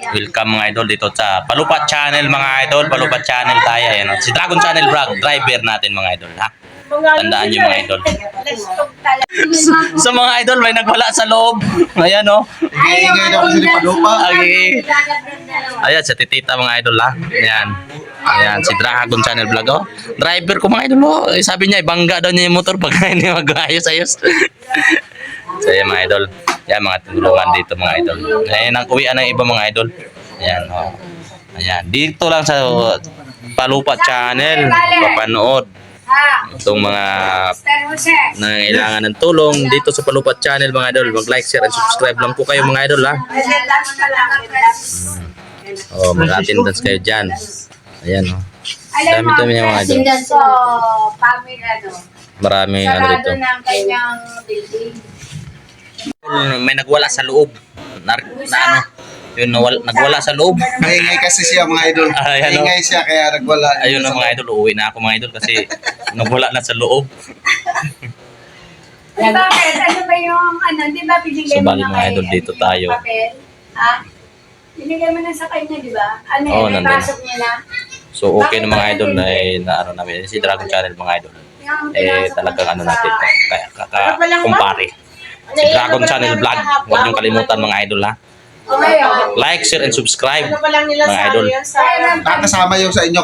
Welcome mga idol dito sa Palupat Channel mga idol. Palupat Channel tayo. Ayan, si Dragon Channel Vlog, driver natin mga idol ha. Tandaan nyo mga idol. Sa mga idol, may nagwala sa loob. Ayan o. Ingay na kasi ni Palupa. Ayan, sa titita mga idol ha. Ayan. Ayan, si Dragon Channel Vlog oh. Driver ko mga idol oh. Sabi niya, bangga daw niya yung motor pag hindi mag-ayos-ayos. So ayan mga idol. Ayan mga tinulungan dito mga idol. Ayan ang uwian ng iba mga idol. Ayan oh. Ayan. Dito lang sa Palupat Channel. Papanood itong mga nangailangan ng tulong dito sa Palupat Channel mga idol. Mag-like, share, and subscribe lang po kayo mga idol ha. Oh, mag-attendance kayo dyan. Ayan oh. Dami-dami yung mga idol. Maraming ano dito. May nagwala sa loob. Na ano? Yun, nagwala sa loob. Maingay kasi siya mga idol. Ayan, Maingay siya kaya nagwala. Ayun na mga idol, uuwi na ako mga idol kasi nagwala na sa loob. Bakit? Ano ba yung ano? Di ba binigay So, mo bali na mga idol, dito tayo. papel? Ha? Binigay mo na sa kanya, di ba? Ano Oo, yun? nandun. Ipasok niya na? So okay na mga idol na ano namin si Dragon Channel mga idol. Talagang ano natin kaya kumpare. Si Dragon Channel Vlog, huwag niyong kalimutan mga idol ha. Okay, oh. Like, share, and subscribe Ano pa lang nila mga sa idol. ano yan sa... Kasama yung sa inyo